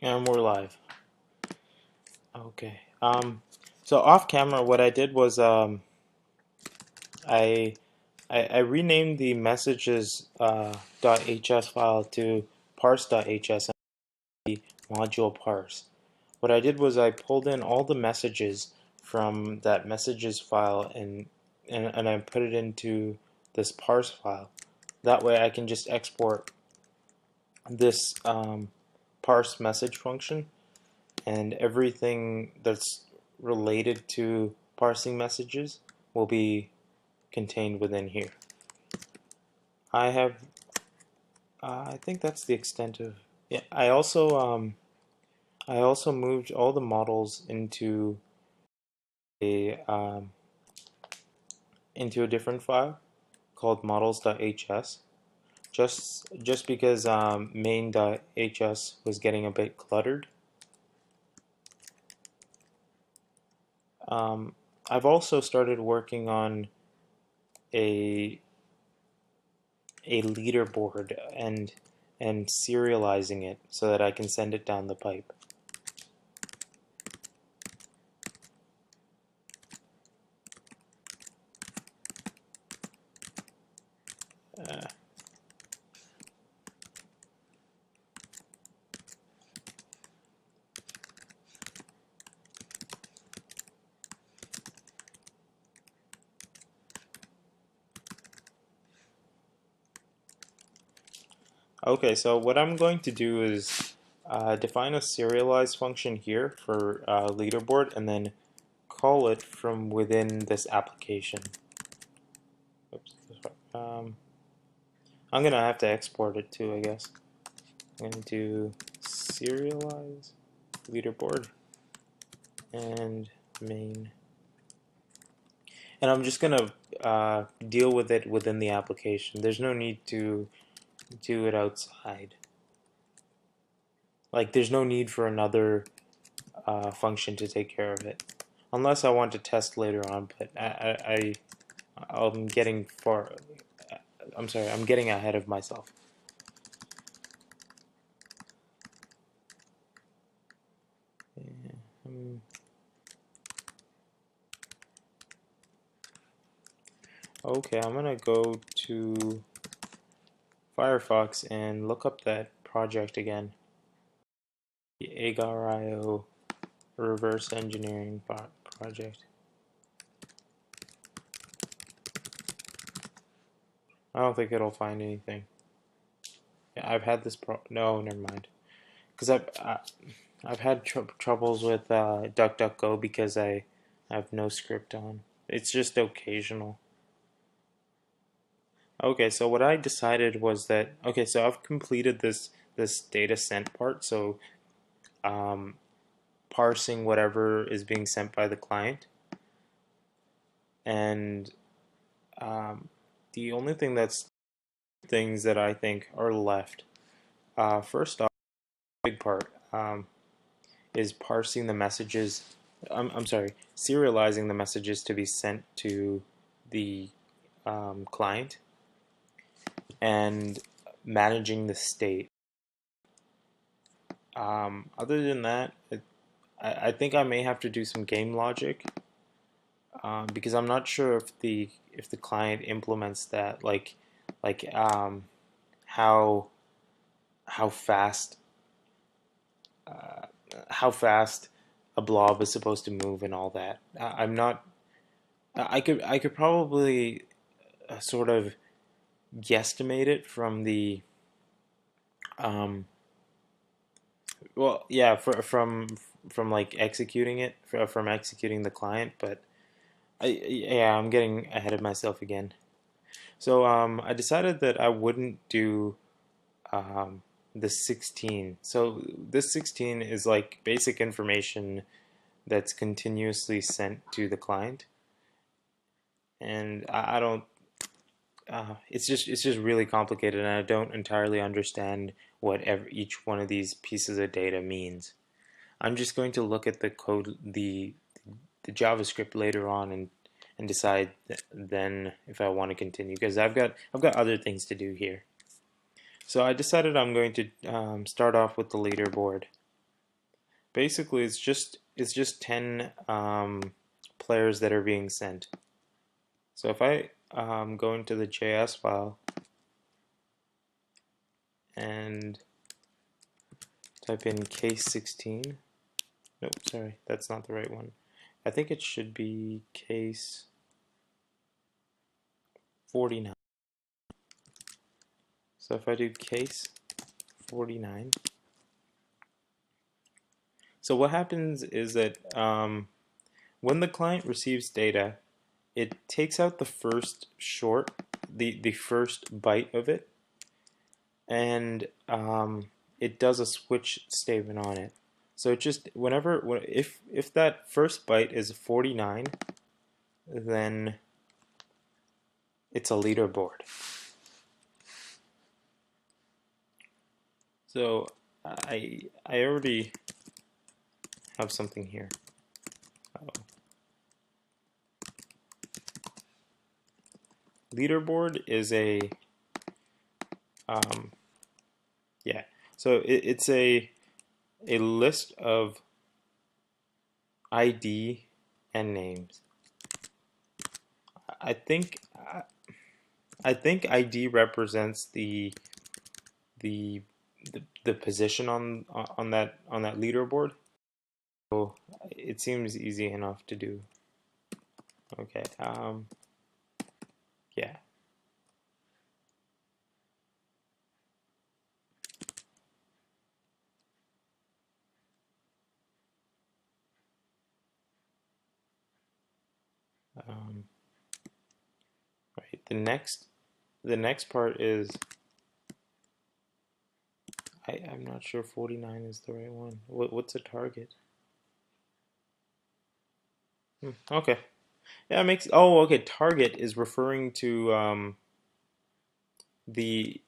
And we're live. Okay. So off camera, what I did was I, I renamed the messages .hs file to parse.hs and the module parse. What I did was I pulled in all the messages from that messages file and I put it into this parse file. That way I can just export this parse message function, and everything that's related to parsing messages will be contained within here. I have, I think that's the extent of, yeah, I also moved all the models a, um, into a different file called models.hs, just because main.hs was getting a bit cluttered. Um, I've also started working on a leaderboard and serializing it so that I can send it down the pipe. Uh, okay, so what I'm going to do is define a serialize function here for leaderboard and then call it from within this application. Oops, I'm gonna have to export it too, I guess. I'm gonna do serialize leaderboard and main, and I'm just gonna deal with it within the application. There's no need to do it outside. Like, there's no need for another function to take care of it, unless I want to test later on. But I'm getting far. I'm sorry, I'm getting ahead of myself. Yeah, okay, I'm gonna go to Firefox and look up that project again. The agar.io reverse engineering project. I don't think it'll find anything. Yeah, I've had this no, never mind. Because I've had troubles with DuckDuckGo because I have no script on. It's just occasional. Okay, so what I decided was that okay, so I've completed this data sent part. So um, parsing whatever is being sent by the client, and the only things that I think are left. First off, big part is parsing the messages. I'm sorry, serializing the messages to be sent to the client and managing the state. Other than that, I think I may have to do some game logic because I'm not sure if the client implements that, like how how fast uh, how fast a blob is supposed to move and all that. I'm not. I could probably sort of guesstimate it from the um, well, yeah, from like executing it from executing the client, but yeah, I'm getting ahead of myself again. So I decided that I wouldn't do the 16. So this 16 is like basic information that's continuously sent to the client, and I don't. It's just really complicated, and I don't entirely understand what each one of these pieces of data means. I'm just going to look at the code, the JavaScript later on, and decide then if I want to continue because I've got other things to do here. So I decided I'm going to start off with the leaderboard. basically it's just 10 players that are being sent. So if I go into the JS file and type in case 16, nope, sorry, that's not the right one. I think it should be case 49. So if I do case 49, so what happens is that when the client receives data, it takes out the first short, the first byte of it, and it does a switch statement on it. So it just if that first byte is 49, then it's a leaderboard. So I already have something here. Uh-oh. Leaderboard is a yeah. So it's a list of ID and names. I think ID represents the the position on that leaderboard. So it seems easy enough to do. Okay. Yeah. Right. The next part is I'm not sure 49 is the right one. What's a target? Okay. Yeah, it makes. Oh, okay. Target is referring to the.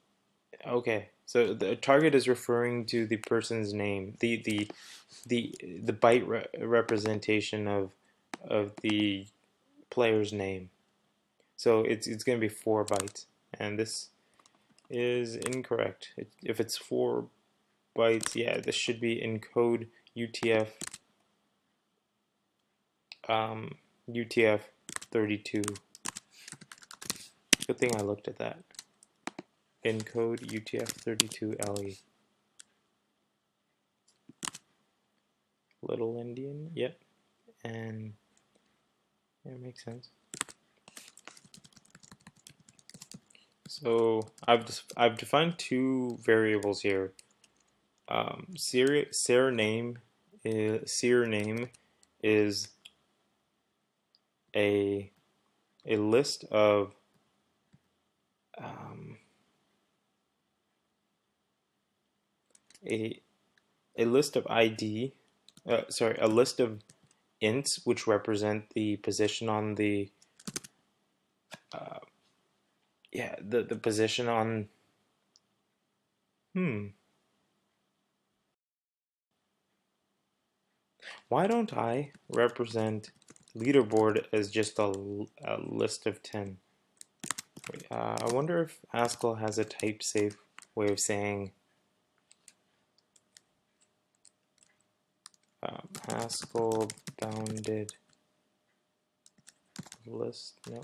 Okay, so the target is referring to the person's name, the byte representation of the player's name. So it's going to be 4 bytes, and this is incorrect. If it's 4 bytes, yeah, this should be encode UTF UTF 32. Good thing I looked at that. Encode UTF 32 LE. Little Indian, yep, and yeah, it makes sense. So I've defined 2 variables here. Seer name is a list of a list of ID. Sorry, a list of ints which represent the position on the yeah the position on Why don't I represent leaderboard as just a list of 10? I wonder if Haskell has a type safe way of saying Haskell bounded list. No,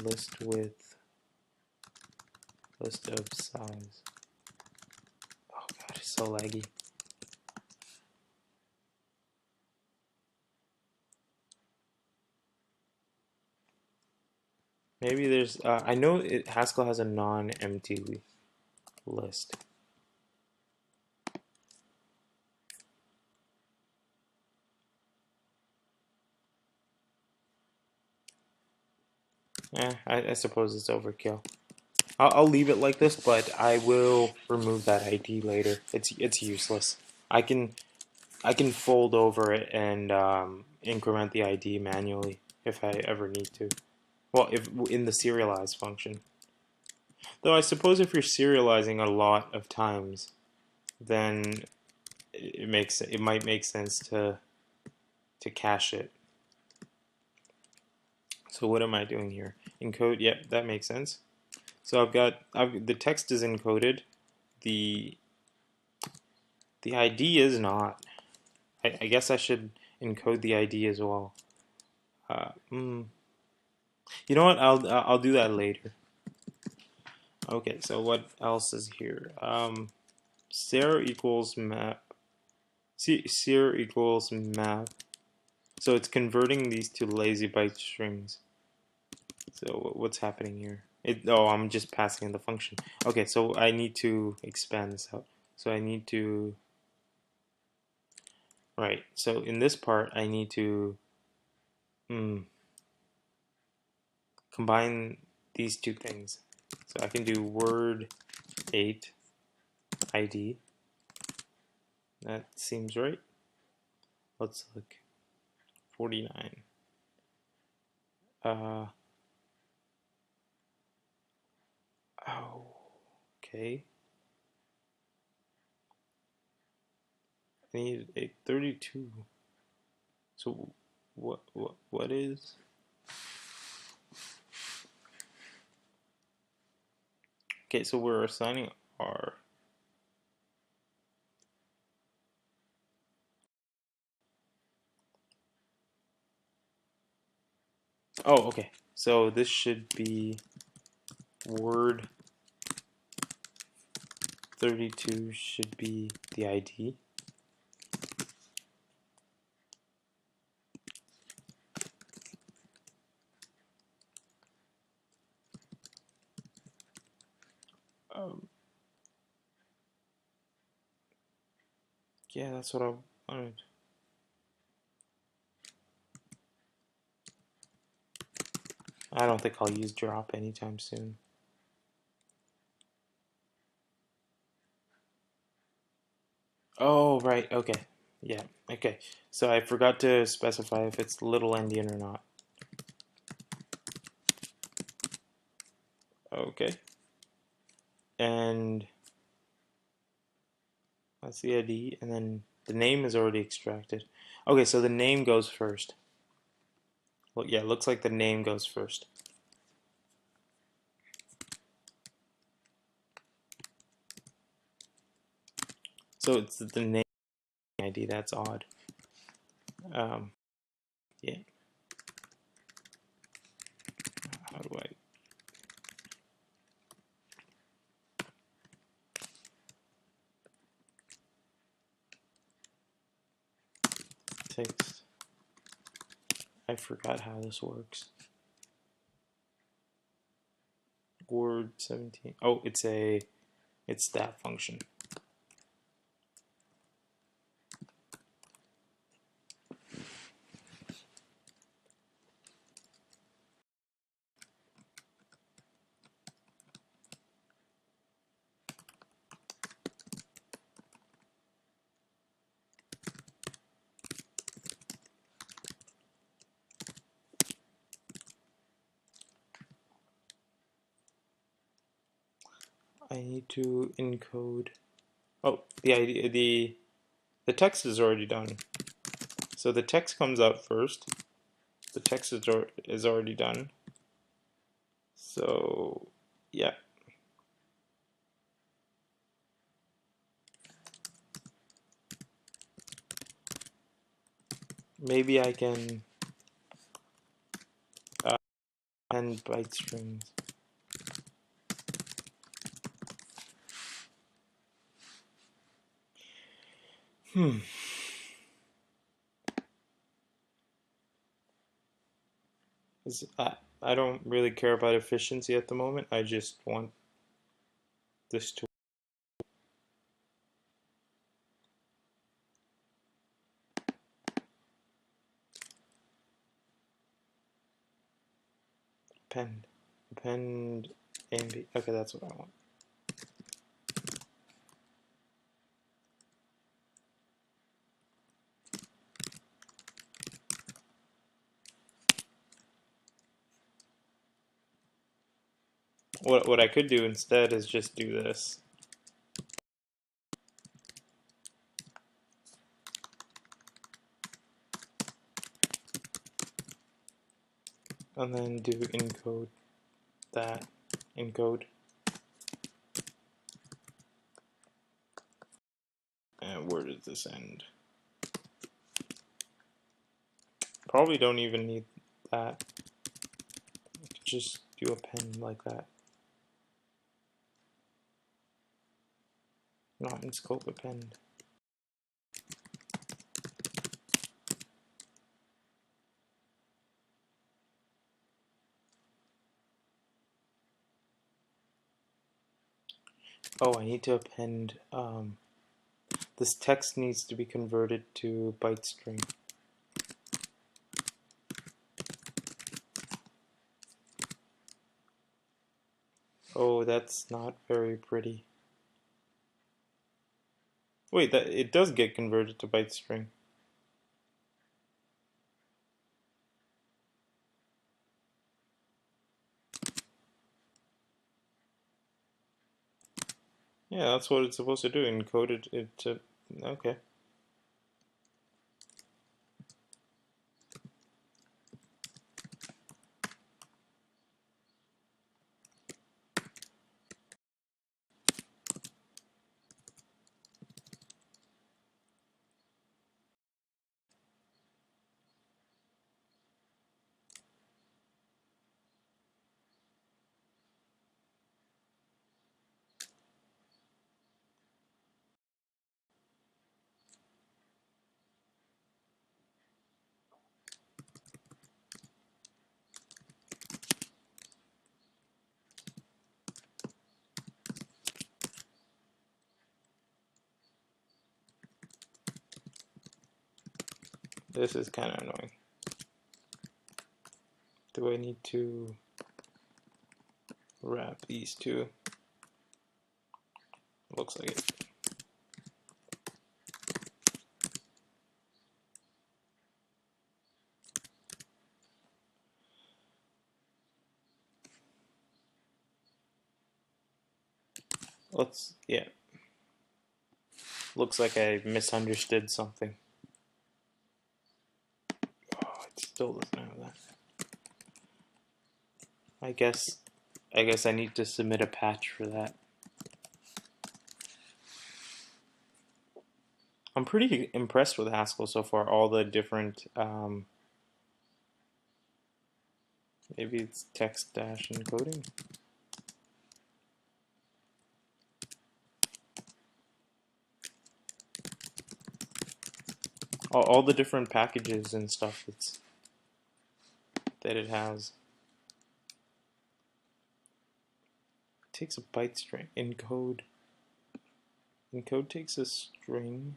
list with list of size. Oh god, it's so laggy. Maybe there's. I know Haskell has a non-empty list. I suppose it's overkill. I'll leave it like this, but I will remove that ID later. It's useless. I can fold over it and increment the ID manually if I ever need to. Well, if in the serialize function. Though I suppose if you're serializing a lot of times, then it might make sense to cache it. So what am I doing here? Encode. Yep, that makes sense. So the text is encoded. The The ID is not. I guess I should encode the ID as well. Uh, mm, you know what? I'll do that later. Okay, so what else is here? Ser equals map. Ser equals map. So it's converting these to lazy byte strings. So what's happening here? Oh, I'm just passing in the function. Okay, so I need to expand this out. So I need to, right. So in this part, I need to combine these two things. So I can do word 8 ID. That seems right. Let's look. 49. Oh, okay. I need a 32. So what is? Okay, so we're assigning R. Oh, okay. So this should be word 32 should be the ID. Um, yeah, that's what I wanted. I don't think I'll use drop anytime soon. Oh, right. Okay. Yeah. Okay. So I forgot to specify if it's little endian or not. Okay. And that's the ID, and then the name is already extracted. Okay, so the name goes first. Well, yeah, it looks like the name goes first. So it's the name ID. That's odd. Yeah. How do I? Text. I forgot how this works. Word 17. Oh, it's that function. I need to encode. Oh, the text is already done. So the text comes out first. The text is already done. So yeah. Maybe I can 10 byte strings. I don't really care about efficiency at the moment. I just want this to append A and B. Okay, that's what I want. What I could do instead is just do this. And then do encode that. Encode. And word this end. Probably don't even need that. I could just do append like that. Not in scope append. Oh, I need to append, this text needs to be converted to byte string. Oh, that's not very pretty. Wait, that it does get converted to byte string. Yeah, that's what it's supposed to do. Encode it to. Okay. This is kind of annoying. Do I need to wrap these two? Looks like it. Yeah. Looks like I misunderstood something. Oh, it still doesn't have that. I guess I need to submit a patch for that. I'm pretty impressed with Haskell so far. All the different, maybe it's text dash encoding. All the different packages and stuff that it has. It takes a byte string. Encode takes a string.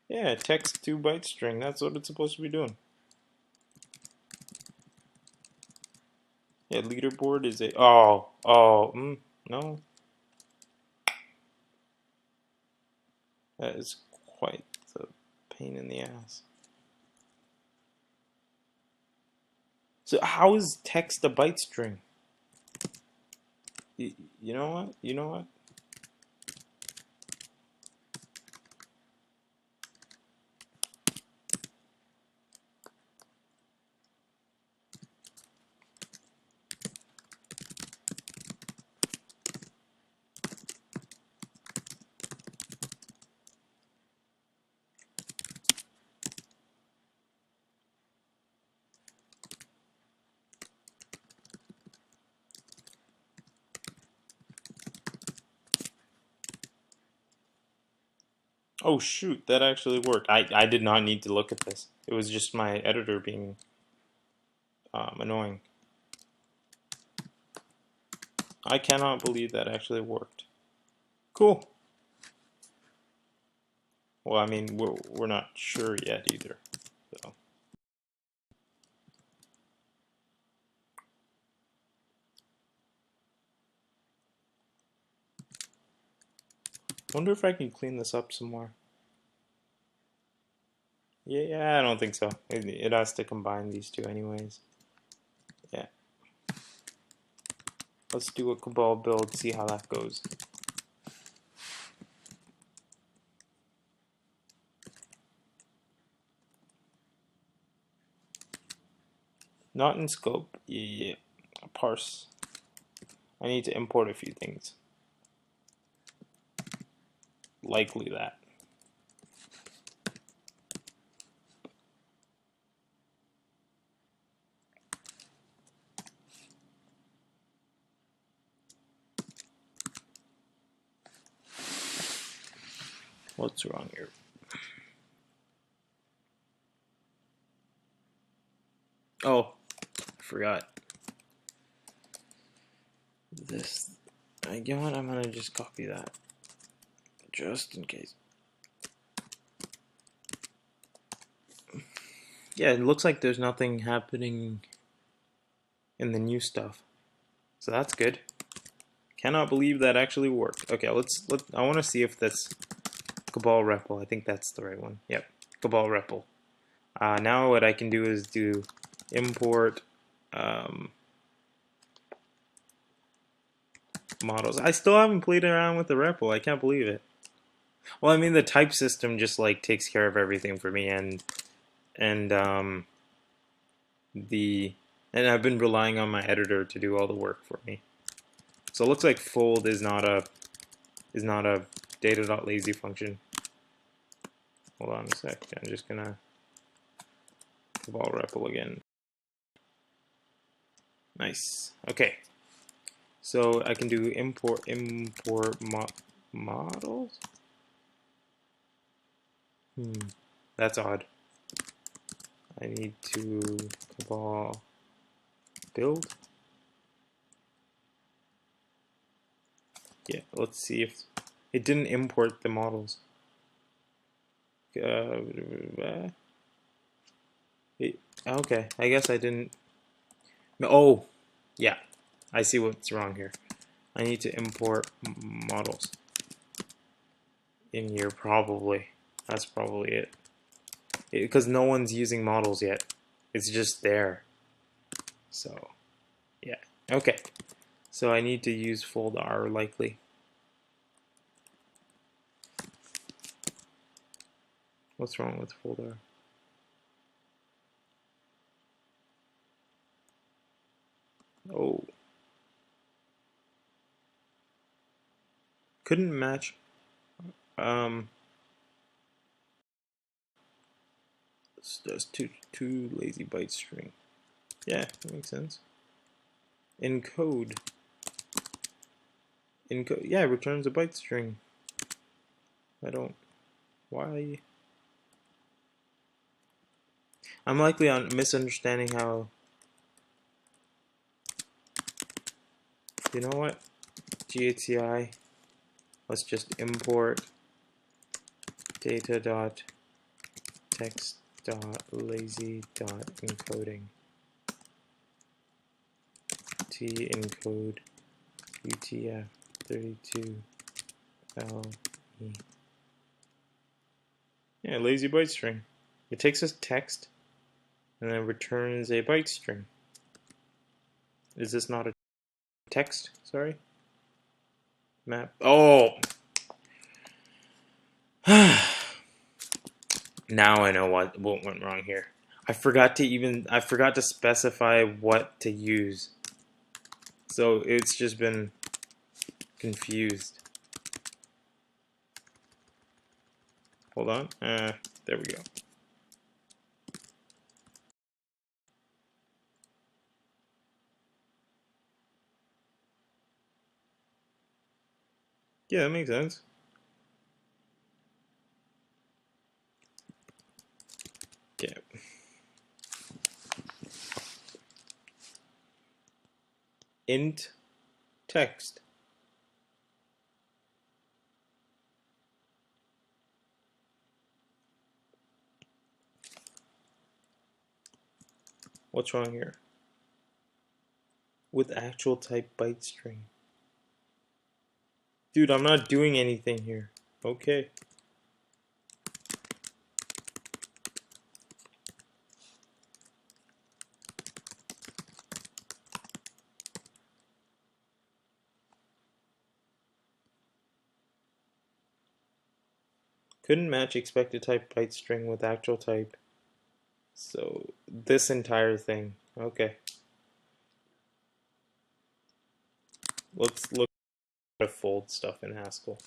Yeah, text to byte string. That's what it's supposed to be doing. Yeah, leaderboard is a. No. That is quite the pain in the ass. So how is text a byte string? You know what? You know what? Oh shoot, that actually worked. I did not need to look at this. It was just my editor being annoying. I cannot believe that actually worked. Cool. Well, I mean, we're not sure yet either. So. Wonder if I can clean this up some more. Yeah, I don't think so. It has to combine these two anyways. Yeah. Let's do a Cabal build, see how that goes. Not in scope. Yeah. Parse. I need to import a few things. Likely that. What's wrong here? Oh, I forgot. This, you know what? I'm gonna just copy that, just in case. Yeah, it looks like there's nothing happening in the new stuff, so that's good. Cannot believe that actually worked. Okay, I want to see if that's Cabal REPL. I think that's the right one. Yep, Cabal REPL. Now what I can do is do import models. I still haven't played around with the REPL. I can't believe it. Well, I mean the type system just like takes care of everything for me, and the and I've been relying on my editor to do all the work for me. So it looks like fold is not a data.lazy function. Hold on a sec. I'm just gonna Cabal REPL again. Nice. Okay. So I can do import models. That's odd. I need to Cabal build. Yeah, let's see if it didn't import the models. Okay, I guess I didn't. Oh, yeah, I see what's wrong here. I need to import models in here probably. That's probably it. Because no one's using models yet. It's just there. So, yeah. Okay. So I need to use fold R likely. What's wrong with fold R? Oh. Couldn't match. That's two lazy byte string. Yeah, that makes sense. Encode. Yeah, returns a byte string. I don't. Why? I'm likely on misunderstanding how. You know what? GHCI. Let's just import data.text.lazy.encoding. T encode UTF-32 LE. Yeah, lazy byte string. It takes us text and then returns a byte string. Is this not a text? Sorry. Map. Oh. Now I know what went wrong here. I forgot to specify what to use. So it's just been confused. Hold on. There we go. Yeah, that makes sense. Okay. Int text. What's wrong here? With actual type byte string. Dude, I'm not doing anything here. Okay. Couldn't match expected type byte string with actual type. So this entire thing. Okay. Let's look at fold stuff in Haskell.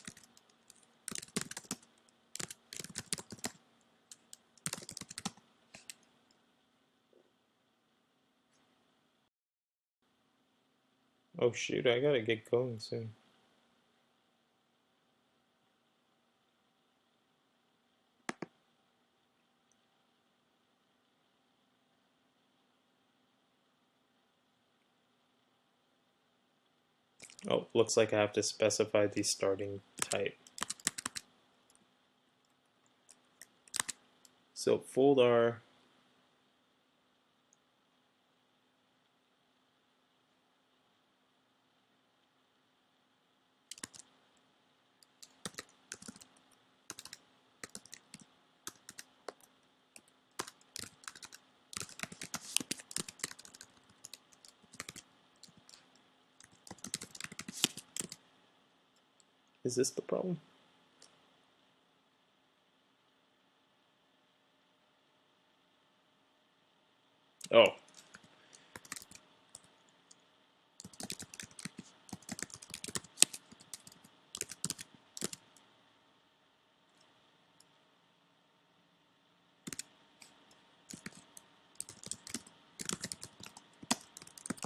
Oh shoot, I gotta get going soon. Oh, looks like I have to specify the starting type. So fold R. Is this the problem? Oh.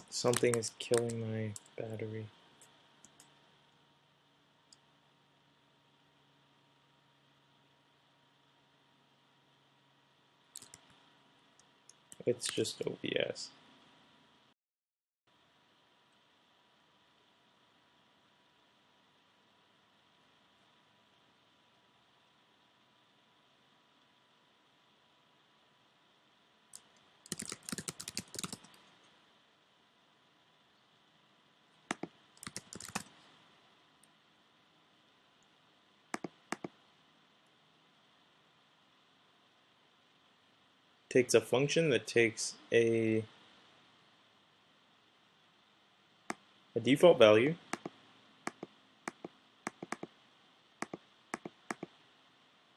Something is killing my battery. It's just OBS. Takes a function that takes a default value,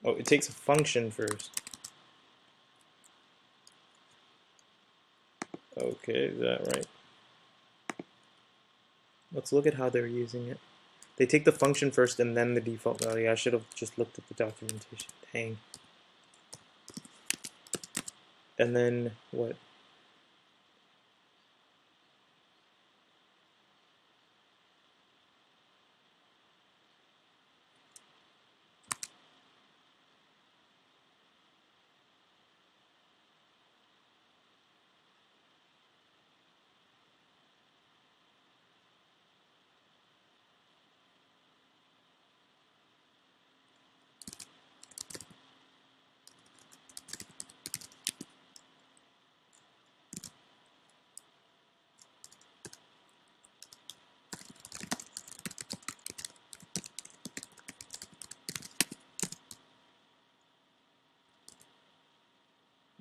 oh, it takes a function first. Okay, is that right? Let's look at how they're using it. They take the function first and then the default value. I should have just looked at the documentation. Dang. And then what?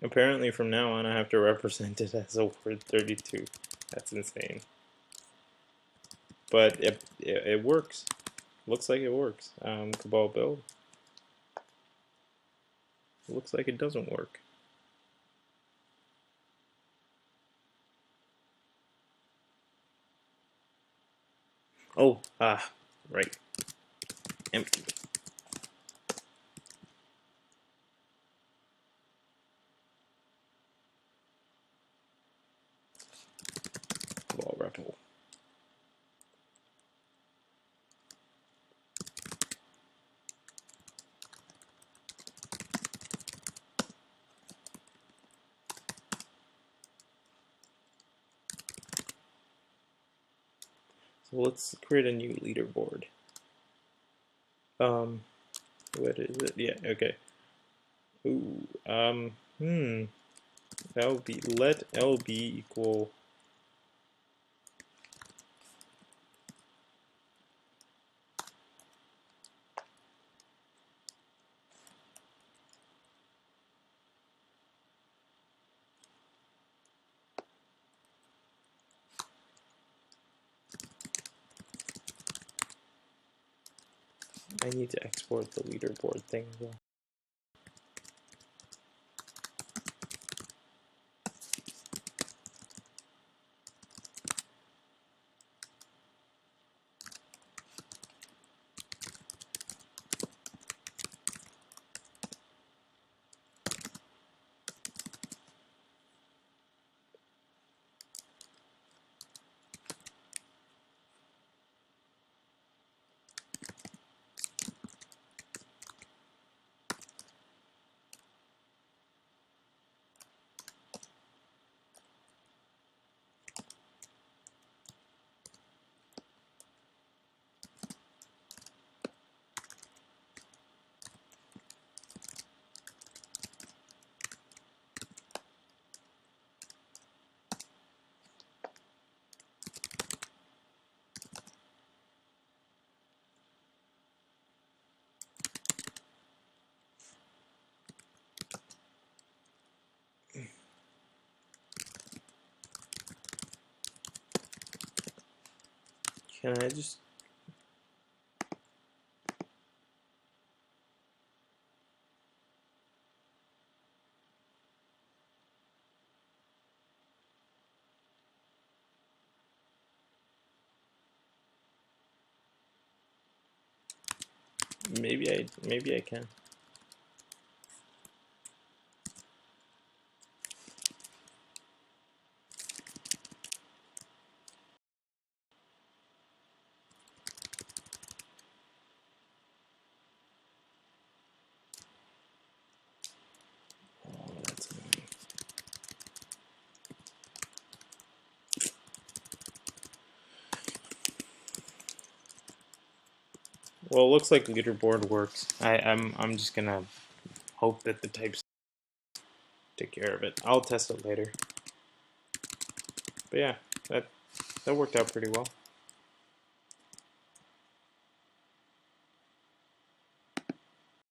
Apparently from now on I have to represent it as a word 32. That's insane. But it works. Looks like it works. Cabal build. Looks like it doesn't work. Oh, right. Empty. Cabal REPL. So let's create a new leaderboard. What is it? Yeah, okay. Ooh, that would be let LB equal I need to export the leaderboard thing as well. Can I just... maybe I can. Oh, that's annoying. Well, it looks like leaderboard works. I'm just gonna hope that the types take care of it. I'll test it later. But yeah, that worked out pretty well.